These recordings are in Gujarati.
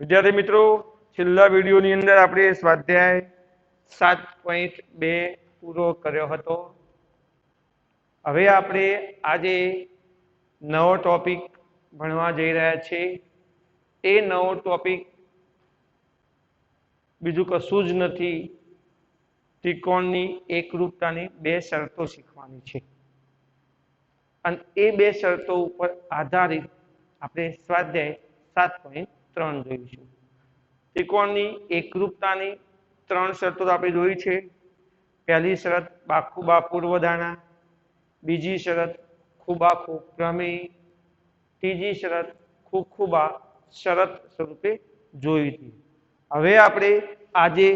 વિદ્યાર્થી મિત્રો, છેલ્લા વિડીયોની અંદર આપણે સ્વાધ્યાય 7.2 પૂરો કર્યો હતો. હવે આપણે આજે નવો ટોપિક ભણવા જઈ રહ્યા છીએ. એ નવો ટોપિક બીજું કશું જ નથી, ત્રિકોણની એકરૂપતાની બે શરતો શીખવાની છે. અને એ બે શરતો ઉપર આધારિત આપણે સ્વાધ્યાય 7.3 જોઈશું. ત્રિકોણની એકરૂપતાની ત્રણ શરતો આપણે જોઈ છે. પહેલી શરત બાખુબા પૂર્વધારણા, બીજી શરત ખુબાખુ પ્રમેય, ત્રીજી શરત ખુબા શરત સ્વરૂપે જોઈ હતી. હવે આપણે આજે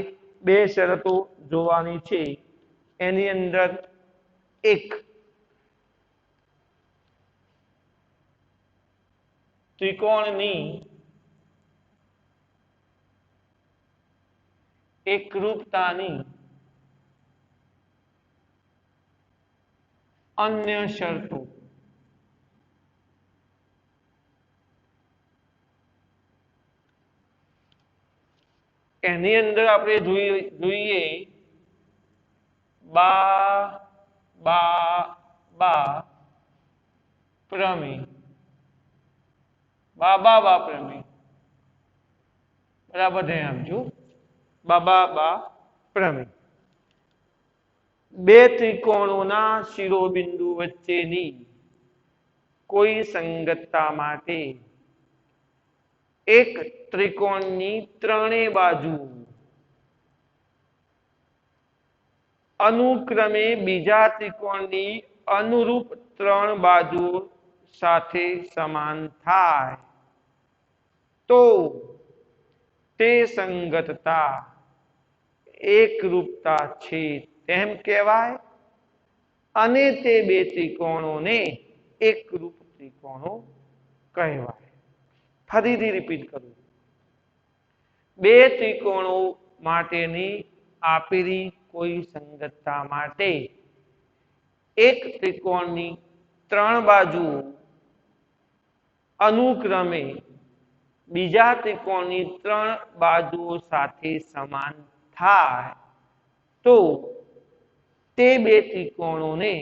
બે શરતો જોવાની છે. એની અંદર એક ત્રિકોણની એકરૂપતાની અન્ય શરતો. એની અંદર આપણે જોઈએ બા બા બા પ્રમેય, બા પ્રમેય બરાબર ધ્યાન આપજો. બા પ્રમેય બે ત્રિકોણોના શિરોબિંદુ વચ્ચેની કોઈ સંગતતા માટે એક ત્રિકોણની ત્રણેય બાજુ અનુક્રમે બીજા ત્રિકોણની અનુરૂપ ત્રણ બાજુ સાથે સમાન થાય તો તે સંગતતા એકરૂપતા છે તેમ કહેવાય. અને તે બે ત્રિકોણોને એકરૂપ ત્રિકોણો કહેવાય. ફરીથી રિપીટ કરું. બે ત્રિકોણો માટેની આપેલી કોઈ સંગતતા માટે એક ત્રિકોણની ત્રણ બાજુ અનુક્રમે બીજા ત્રિકોણની ત્રણ બાજુઓ સાથે સમાન થાય તો તે બે ત્રિકોણોને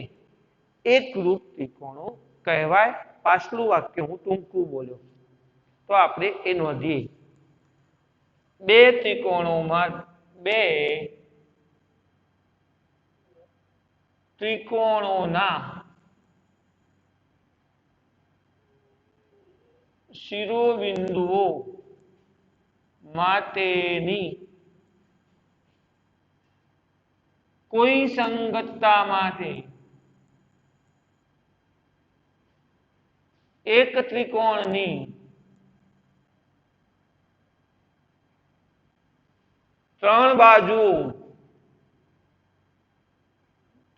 એકરૂપ ત્રિકોણો કહેવાય. પાછલું વાક્ય હું ટૂંકું બોલ્યો તો આપણે એ નોંધીએ. બે ત્રિકોણોમાં બે ત્રિકોણોના શિરોબિંદુઓ માટેની કોઈ સંગતતા માટે એક ત્રિકોણની ત્રણ બાજુ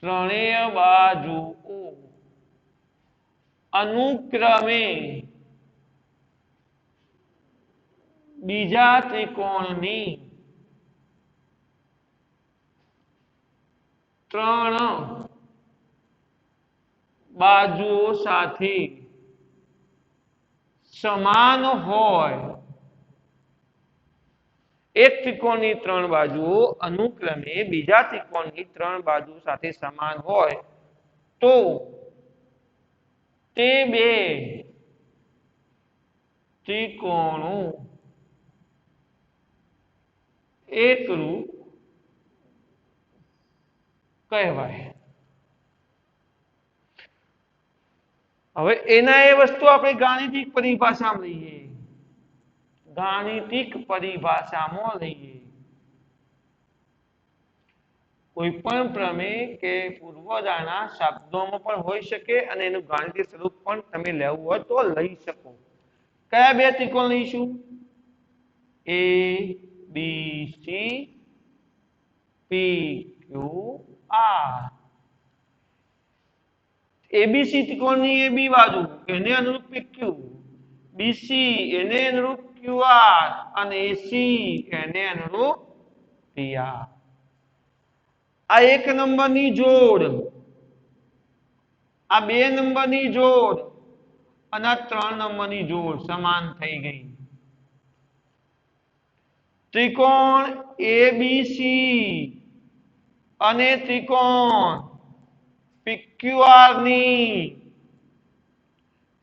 ત્રણેય બાજુઓ અનુક્રમે બીજા ત્રિકોણની ત્રણ બાજુઓ સાથે સમાન હોય. એક ત્રિકોણની ત્રણ બાજુઓ અનુક્રમે બીજા ત્રિકોણની ત્રણ બાજુ સાથે સમાન હોય તો તે બે ત્રિકોણો એકરૂપ કહેવાય. હવે એના એ વસ્તુ આપણે ગાણિતિક પરિભાષામાં લઈએ. ગાણિતિક પરિભાષામાં લઈએ. કોઈ પણ પ્રમેય કે પૂર્વધારણા શબ્દોમાં પણ હોઈ શકે અને એનું ગાણિતિક સ્વરૂપ પણ તમે લેવું હોય તો લઈ શકો. કયા બે ત્રિકોણ લઈશું? A B C P Q R. ABC ત્રિકોણની એ બી બાજુ એને અનુરૂપ PQ, બીસી એને અનુરૂપ QR અને એસી એને અનુરૂપ PR. આ એક નંબરની જોડ, આ બે નંબરની જોડ અને આ ત્રણ નંબરની જોડ સમાન થઈ ગઈ. ત્રિકોણ એબીસી અને ત્રિકોણ પીક્યુઆર ની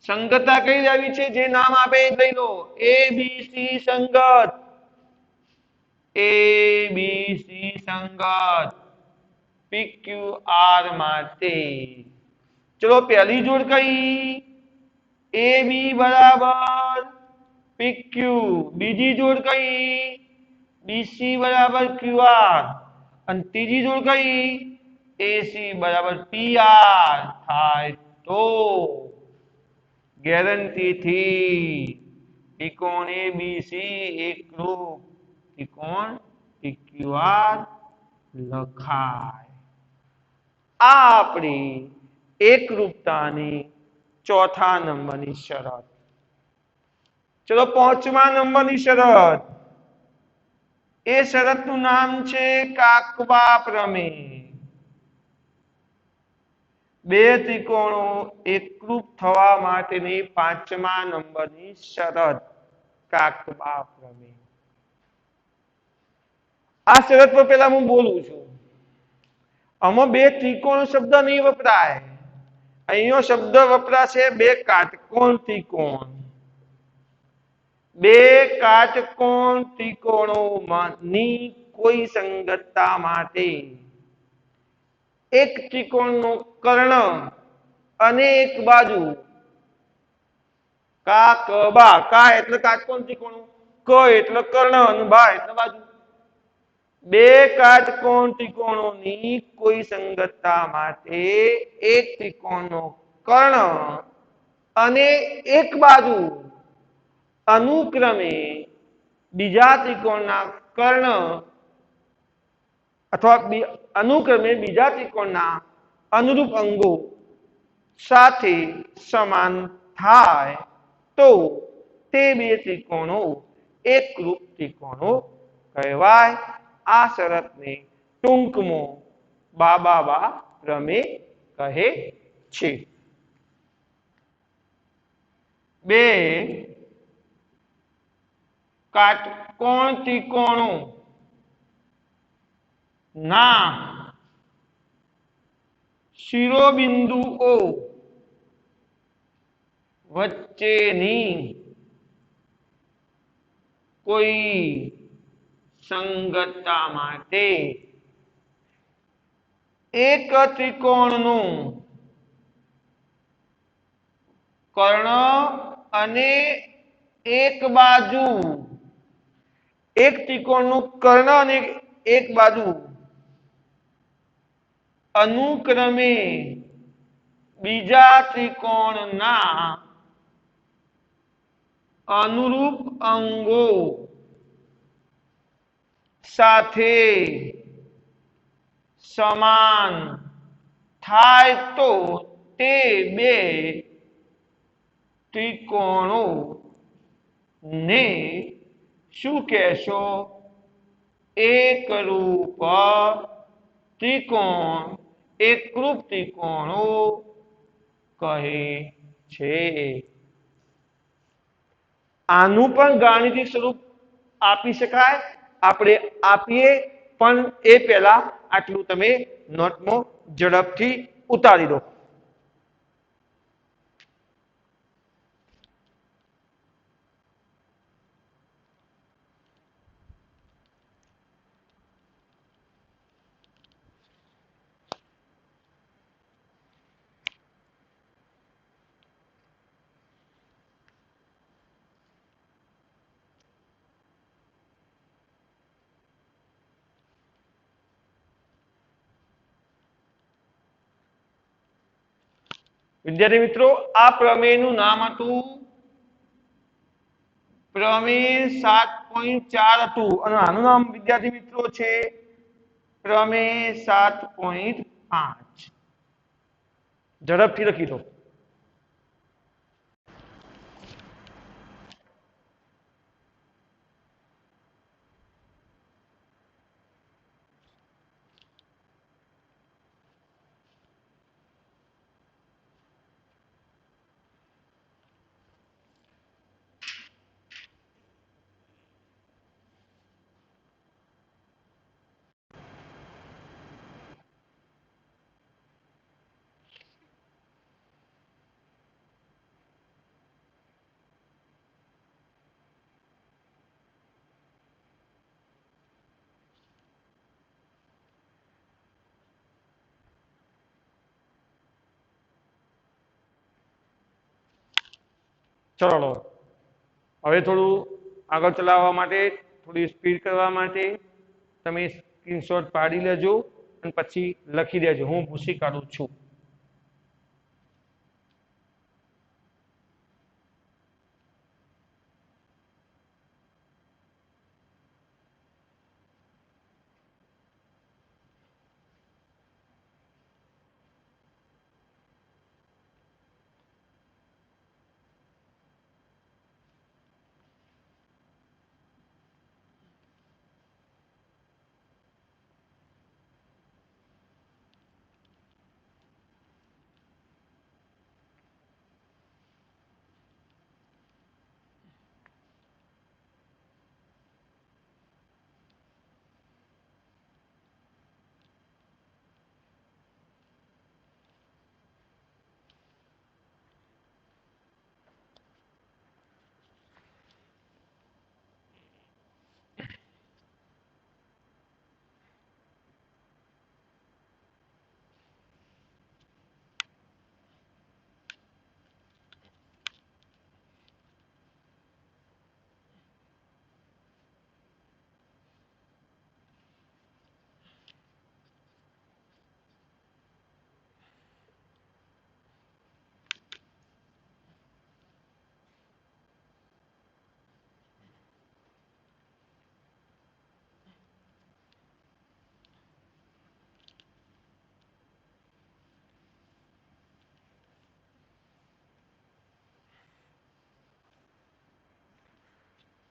સંગતતા કઈ આવી છે? જે નામ આપે એ લઈ લો. એબીસી સંગત, એબીસી સંગત પીક્યુઆર માટે. ચલો પહેલી જોડ કઈ? AB બરાબર PQ. બીજી જોડ કઈ? BC બરાબર QR. અને ત્રીજી જોડ કઈ? AC બરાબર PR. થાય તો ગેરંટી થી ત્રિકોણ ABC એકરૂપ ત્રિકોણ PQR લખાય. આ આપણી એકરૂપતાની ચોથા નંબરની શરત. ચલો પાંચમા નંબરની શરત. એ શરતનું નામ છે કાકવા પ્રમેય. બે ત્રિકોણો એકરૂપ થવા માટેની પાંચમા નંબરની શરત કાકવા પ્રમેય. આ શરત પર પહેલા હું બોલું છું. આમાં બે ત્રિકોણ શબ્દ નહીં વપરાય. અહીંનો શબ્દ વપરાશે બે કાટકોણ ત્રિકોણ. બે કાટકોણ ત્રિકોણોની કોઈ સંગતતા માટે એક ત્રિકોણનો કર્ણ અને એક બાજુ કા ક બા. કા એટલે કાટકોણ ત્રિકોણ, ક એટલે કર્ણ અને બા એટલે બાજુ. બે કાટકોણ ત્રિકોણોની કોઈ સંગતતા માટે એક ત્રિકોણનો કર્ણ અને એક બાજુ અનુક્રમે બીજા ત્રિકોણના કર્ણ અથવા અનુક્રમે બીજા ત્રિકોણના અનુરૂપ અંગો સાથે સમાન થાય તો તે બે ત્રિકોણો એકરૂપ ત્રિકોણો કહેવાય. આ શરતને ટૂંકમાં બાબા પ્રમેય કહે છે. બે કાટકોણ ત્રિકોણો ના શિરોબિંદુઓ વચ્ચેની કોઈ સંગતતા માટે એક ત્રિકોણનું કર્ણ અને એક બાજુ, એક ત્રિકોણનું કર્ણ અને એક બાજુ અનુક્રમે બીજા ત્રિકોણના અનુરૂપ અંગો સાથે સમાન થાય તો તે બે ત્રિકોણો ને શું કહેશો? એકરૂપ ત્રિકોણ, એકરૂપ ત્રિકોણો કહે છે. આનું પણ ગાણિતિક સ્વરૂપ આપી શકાય. આપણે આપીએ, પણ એ પહેલા આટલું તમે નોટમાં ઝડપથી ઉતારી દો. વિદ્યાર્થી મિત્રો, આ પ્રમેયનું નામ હતું પ્રમેય 7.4 હતું અને આનું નામ વિદ્યાર્થી મિત્રો છે પ્રમેય 7.5. ઝડપથી લખી દો. ચલો હવે થોડું આગળ ચલાવવા માટે થોડી સ્પીડ કરવા માટે તમે સ્ક્રીનશોટ પાડી લેજો અને પછી લખી દેજો હું ભૂસી કાઢું છું.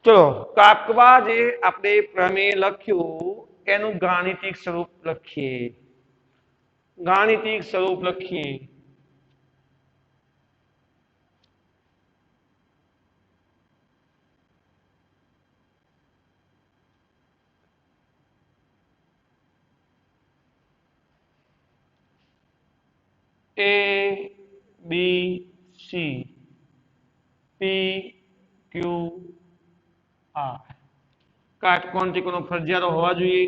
ચલો કાકવા જે આપણે પ્રમેય લખ્યું એનું ગાણિતિક સ્વરૂપ લખીએ. ગાણિતિક સ્વરૂપ લખીએ. A B C P Q R કાટકોણ ત્રિકોણો ફરજિયાત હોવા જોઈએ.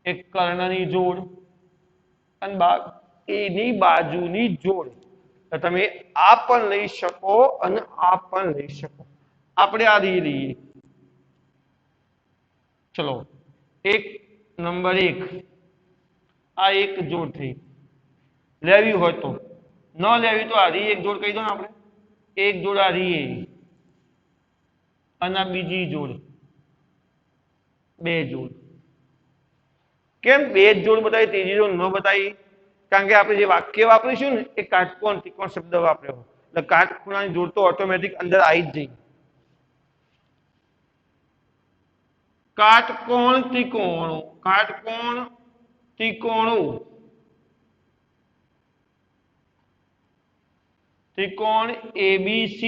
એક કર્ણની જોડ અને એની બાજુની જોડ. તો તમે આ પણ લઈ શકો અને આ પણ લઈ શકો. આપણે આ લઈએ. ચલો એક નંબર 1 આ એક જોડ થઈ. લેવી હોય તો ન લેવી તો આ એક જોડ કહી દો ને આપણે. એક જોડ આ અને બીજી જોડ 2 જોડ. કેમ 2 જોડ બતાવી ત્રીજી જોડ ન બતાવી? કારણ કે આપણે જે વાક્ય વાપરીશું ને એ કાટકોણ ત્રિકોણ શબ્દ વાપર્યો એટલે કાટખૂણાની જોડ તો ઓટોમેટિક અંદર આવી જ જઈ. કાટકોણ ત્રિકોણો કાટકોણ ત્રિકોણો ત્રિકોણ ABC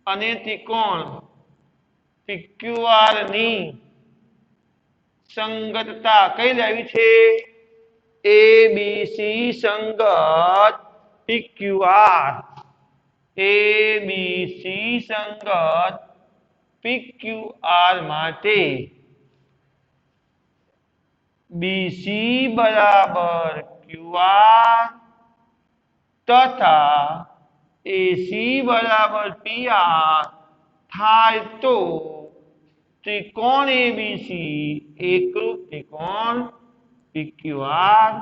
અને ત્રિકોણ PQR ની સંગતતા કઈ લેવી છે? ABC સંગત PQR. ABC સંગત PQR માટે BC બરાબર QR તથા AC બરાબર PR થાય તો ત્રિકોણ ABC એકરૂપ ત્રિકોણ PQR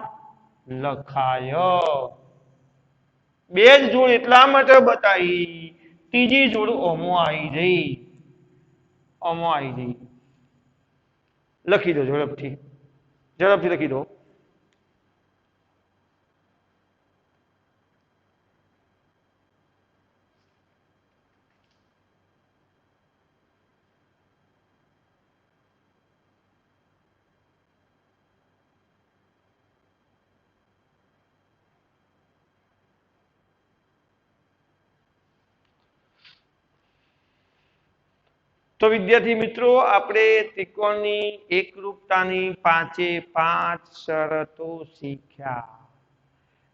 લખાય. 2 જ જોડ એટલા માટે બતાવી, ત્રીજી જોડ ઓમો આવી જઈ. લખી દો ઝડપથી લખી દો. તો વિદ્યાર્થી મિત્રો આપણે ત્રિકોણની એકરૂપતાની 5 શરતો શીખ્યા.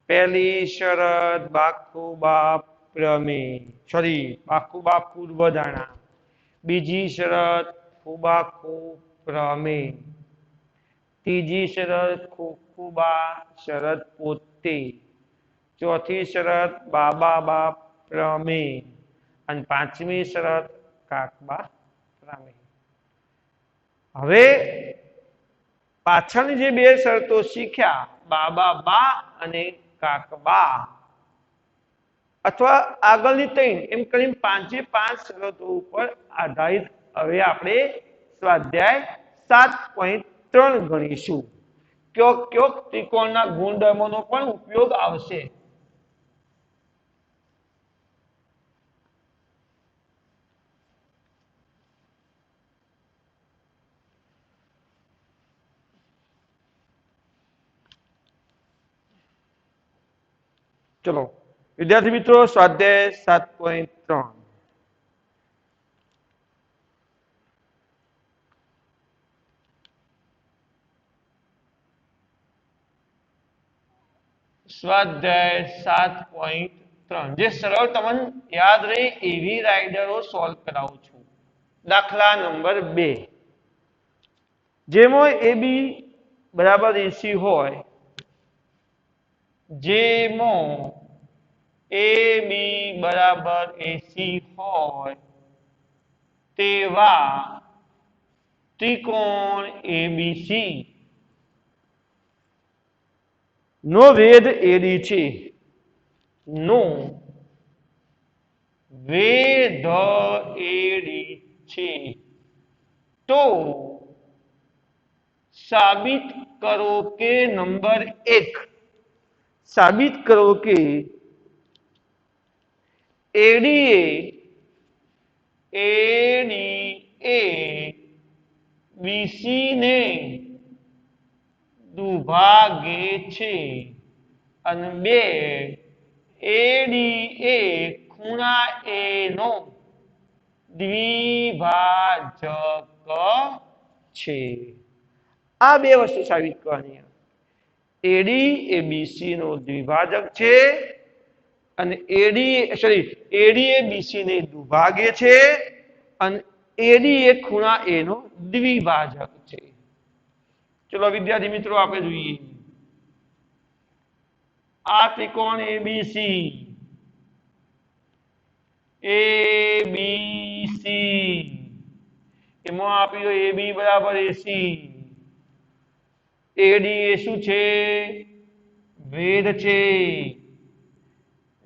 પહેલી શરત બાખુબાપ પૂર્વધારણા. બીજી શરત ખુબાખૂબ પ્રમેય. ત્રીજી શરત ખુબા શરત પોતે. ચોથી શરત બાબા બાપ પ્રમેય અને પાંચમી શરત કાકબા પ્રમેય. હવે પાછળની જે બે શરતો શીખ્યા બાબા બા અને કાકબા અથવા આગળની ત્રણ એમ કરીને પાંચે પાંચ શરતો ઉપર આધારિત હવે આપણે સ્વાધ્યાય 7.3 ગણીશું. કયો ત્રિકોણના ગુણધર્મોનો પણ ઉપયોગ આવશે. ચલો વિદ્યાર્થી મિત્રો સ્વાધ્યાય 7.3 સ્વાધ્યાય 7.3 જે સરળ તમને યાદ રહે એવી રાઇડરો સોલ્વ કરાવું છું. દાખલા નંબર 2 જેમાં AB બરાબર AC હોય, જેમાં AB બરાબર AC હોય તેવા ત્રિકોણ ABC નો વેધ AD છે. નો વેધ AD છે તો સાબિત કરો કે નંબર 1 સાબિત કરો કે AD એ BC ને દુભાગે છે અને 2 AD એ ખૂણા A નો દ્વિભાજક છે. આ બે વસ્તુ સાબિત કરવાની. AD એ BC નો દ્વિભાજક છે અને AD એ BC ને દુભાગે છે અને AD એ ખૂણા A નો દ્વિભાજક છે. ચલો વિદ્યાર્થી મિત્રો આપણે જોઈએ આ ત્રિકોણ ABC એમાં આપ્યું AB બરાબર AC. AD એ શું છે? વેધ છે.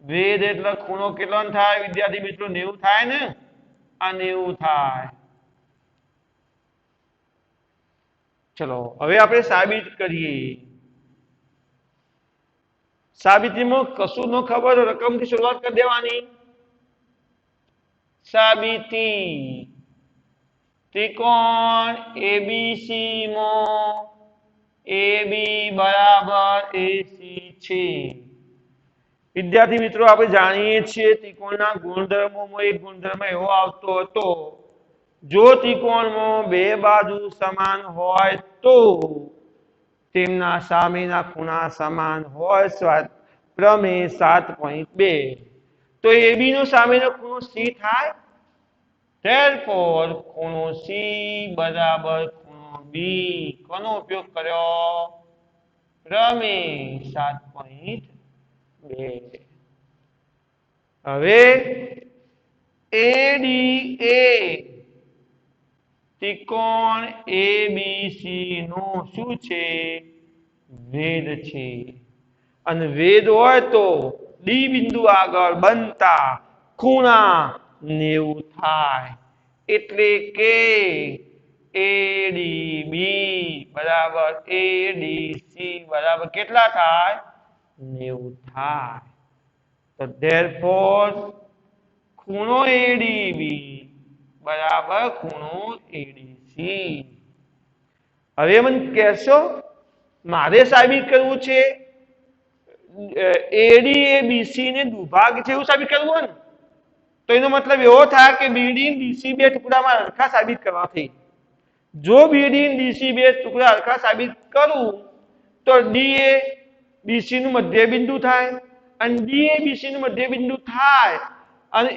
વેધ એટલે ખૂણો કેટલો થાય વિદ્યાર્થી મિત્રો? 90 થાય ને? આ 90 થાય. ચલો હવે આપણે સાબિત કરીએ. સાબિતીમાં કશું ન ખબર રકમથી શરૂઆત કરી દેવાની. સાબિતી ત્રિકોણ ABC માં AB બરાબર AC છે. વિદ્યાર્થી મિત્રો આપણે જાણીએ છીએ ત્રિકોણના ગુણધર્મોમાં એક ગુણધર્મ એવો આવતો હતો જો ત્રિકોણમાં બે બાજુ સમાન હોય તો તેમના સામેના ખૂણા સમાન હોય. પ્રમેય 7.2 તો AB નો સામેનો ખૂણો C થાય. therefore ખૂણો C બરાબર ખૂણો B કોનો ઉપયોગ કર્યો? પ્રમેય 7.2. હવે AD એ ત્રિકોણ ABC નો શું છે? વેધ છે. અને વેધ હોય તો D બિંદુ આગળ બનતા ખૂણા 90 થાય. એટલે કે ADB બરાબર ADC બરાબર કેટલા થાય? 90 થાય. તો therefore ખૂણો ADB બરાબર ખૂણો ADC. હવે મને કહેશો મારે સાબિત કરવું છે AD એ BC ને દુભાગ છે એવું સાબિત કરવું હોય ને તો એનો મતલબ એવો થાય કે BD અને BC બે ટુકડામાં હરખા સાબિત કરવા થઈ. જો BD અને BC બે ટુકડા હરખા સાબિત કરું તો D એ BC નું મધ્યબિંદુ થાય અને D એ BC નું મધ્યબિંદુ થાય અને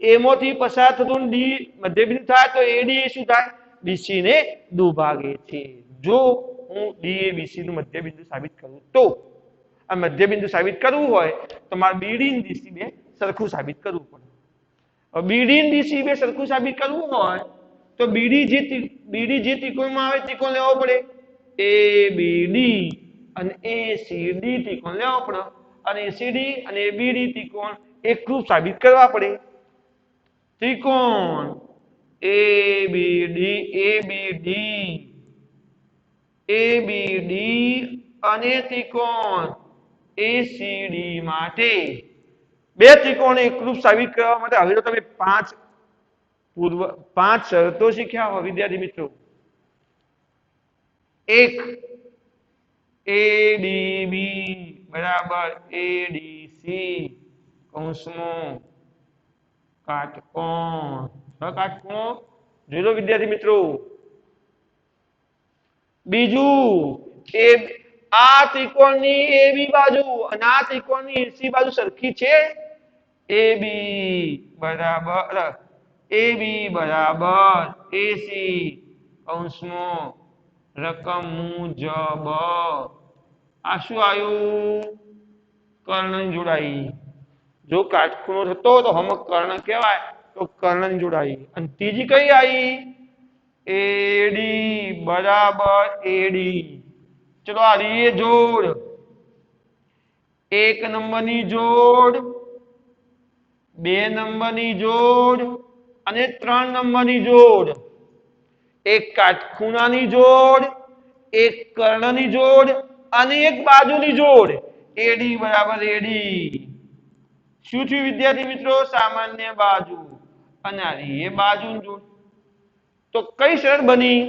એમાંથી પસાર થતું D મધ્યબિંદુ થાય તો AD એ શું થાય? BC ને દુભાગે છે. જો હું D એ BC નું મધ્યબિંદુ સાબિત કરું તો આ મધ્યબિંદુ સાબિત કરવું હોય તો મારે BD અને BC બે સરખું સાબિત કરવું પડે. હવે બીડી અને બીસી બે સરખું સાબિત કરવું હોય તો બીડી જે ત્રિકોણમાં આવે ત્રિકોણ લેવો પડે. એ બીડી અને એ સીડી ત્રિકોણ લેવો પડે અને સીડી અને બીડી ત્રિકોણ એકરૂપ સાબિત કરવા પડે. ત્રિકોણ એબીડી અને ત્રિકોણ એસીડી માટે બે ત્રિકોણ એકરૂપ સાબિત કરવા માટે હવે તો તમે પાંચ શરતો શીખ્યા હો વિદ્યાર્થી મિત્રો. એક, એડીબી બરાબર એડીસી કૌંસમાં કાટકોણ કાટકોણ જોઈ લો વિદ્યાર્થી મિત્રો. બીજું એ આ ત્રિકોણની એબી બાજુ અને આ ત્રિકોણની એસી બાજુ સરખી છે. એબી બરાબર એસી કૌંસમાં રકમ મુજબ આ શું આવ્યું? કર્ણ જોડાઈ. જો કાટખૂણો થતો તો હમ કર્ણ કહેવાય તો કર્ણ જોડાઈ. અને ત્રીજી કઈ આવી? એડી બરાબર એડી. ચલો આ રીએ જોડ. એક નંબરની જોડ, બે નંબરની જોડ અને ત્રણ નંબરની જોડ. એક કાટખૂણાની જોડ, એક કર્ણની જોડ અને એક બાજુની જોડ. એડી બરાબર એડી. શું થયું વિદ્યાર્થી મિત્રો? સામાન્ય બાજુ. અને આ એ બાજુની જોડ. તો કઈ શરત બની?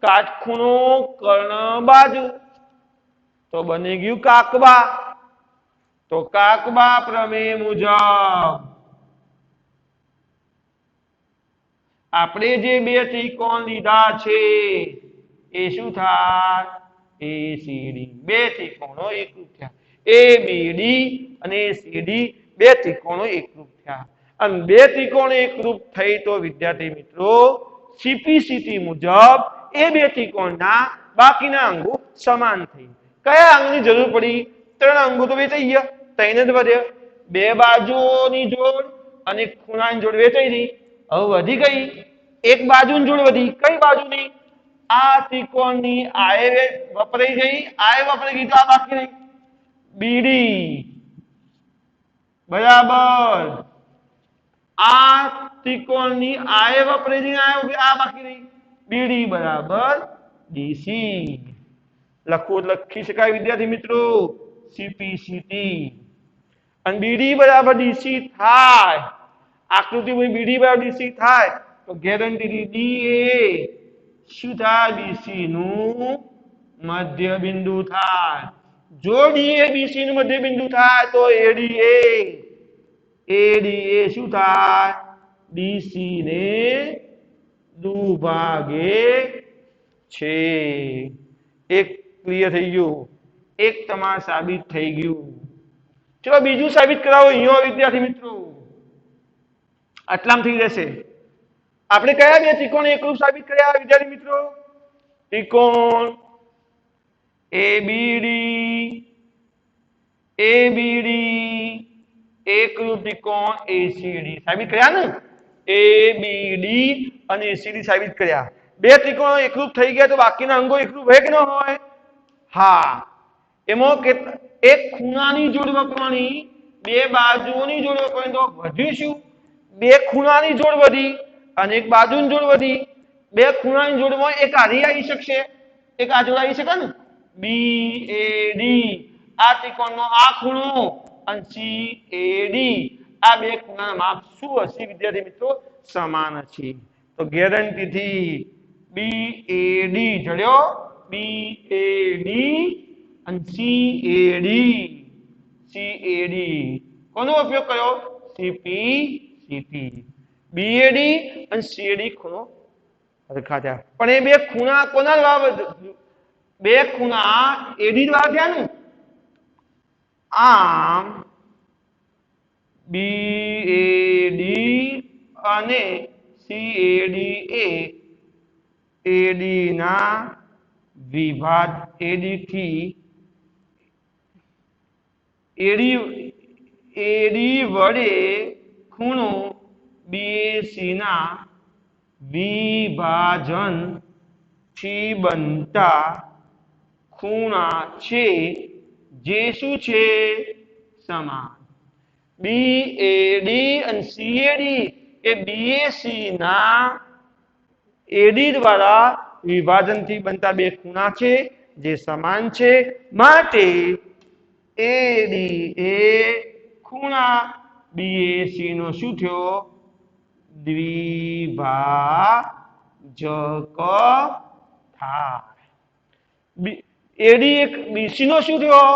કાટખૂણો કર્ણ બાજુ. તો બની ગયું કાકબા. તો કાકબા પ્રમેય મુજબ આપણે જે બે ત્રિકોણ લીધા છે એ શું થાય? એસીડી. બે ત્રિકોણો એકરૂપ થયા. એબીડી અને સીડી બે ત્રિકોણો એકરૂપ થયા. અને બે ત્રિકોણ એકરૂપ થઈ તો વિદ્યાર્થી મિત્રો સીપીસીટી મુજબ એ બે ત્રિકોણના બાકીના અંગો સમાન થઈ. કયા અંગની જરૂર પડી? ત્રણ અંગો તો વેચાઈ ગયા, ત્રણ જ વધ્યા. બે બાજુઓની જોડ અને ખૂણાની જોડ વેચાઈ ગઈ. હવે વધી ગઈ એક બાજુની જોડ વધી. કઈ બાજુની? આ ત્રિકોણની આએ વપરાઈ ગઈ, આએ વપરાઈ ગઈ તો આ બાકી રહી. બીડી બરાબર આ ત્રિકોણની આએ વપરાઈ ગઈ, આ બાકી રહી. બીડી બરાબર ડીસી. લખી શકાય વિદ્યાર્થી મિત્રો સીપીસીટી. અને બીડી બરાબર ડીસી થાય, આકૃતિ બીડી બરાબર ડીસી થાય તો ગેરંટી ડી એ શું થાય? બીસી નું મધ્ય બિંદુ થાય. જો ડી એ બીસી નું મધ્ય બિંદુ થાય તો એડી શું થાય? બીસી ને દુભાગે છે. એક ક્લિયર થઈ ગયું. એક તમારે સાબિત થઈ ગયું. ચલો બીજું સાબિત કરાવો અહીંયા વિદ્યાર્થી મિત્રો. આટલામાં થઈ જશે. આપણે કયા બે ત્રિકોણ એકરૂપ સાબિત કર્યા વિદ્યાર્થી મિત્રો? ત્રિકોણ એબીડી એકરૂપ ત્રિકોણ એસીડી સાબિત કર્યા ને? એબીડી અને એસીડી સાબિત કર્યા. બે ત્રિકોણો એકરૂપ થઈ ગયા તો બાકીના અંગો એકરૂપ હોય કે ન હોય? હા. એમાં એક ખૂણાની જોડ વપરાણી, બે બાજુઓની જોડ વપરાણી તો વધ્યું શું? બે ખૂણાની જોડ વધી અને એક બાજુની જોડ વધી. બે ખૂણાની જોડમાં એક આરી આવી શકશે, એક આ જોડ આવી શકે ને? બીએડી આ ત્રિકોણનો આ ખૂણો અને સીએડી આ બે ખૂણાના માપ શું હશે વિદ્યાર્થી મિત્રો? સમાન હશે. તો ગેરંટીથી બીએડી જડ્યો. બીએડી અને સીએડી કોનો ઉપયોગ કર્યો? સીપીસીટી. બીએડી અને સીએડી ખૂણો સરખા થયા. પણ એ બે ખૂણા કોના દ્વારા? બે ખૂણા એડી દ્વારા થયા ને? આમ બીએડી અને સીએડી એ એડી ના વિભાજ એડી થી એડી એડી વડે ખૂણો બીએસી ના વિભાજન થી બનતા ખૂણા છે જે શું છે સમાન બીએડી અને સીએડી એ બીએસી ના એડી દ્વારા વિભાજનથી બનતા બે ખૂણા છે જે સમાન છે માટે એડી એ ખૂણા બીએસી નો શું થયો દ્વિભાજક થાય એડી એક બીસી નો શું થયો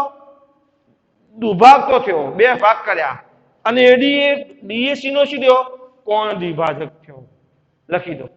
દુભાગ તો થયો બે ભાગ કર્યા અને એડી એક બીએસી નો શું થયો કોણ દ્વિભાજક થયો લખી દો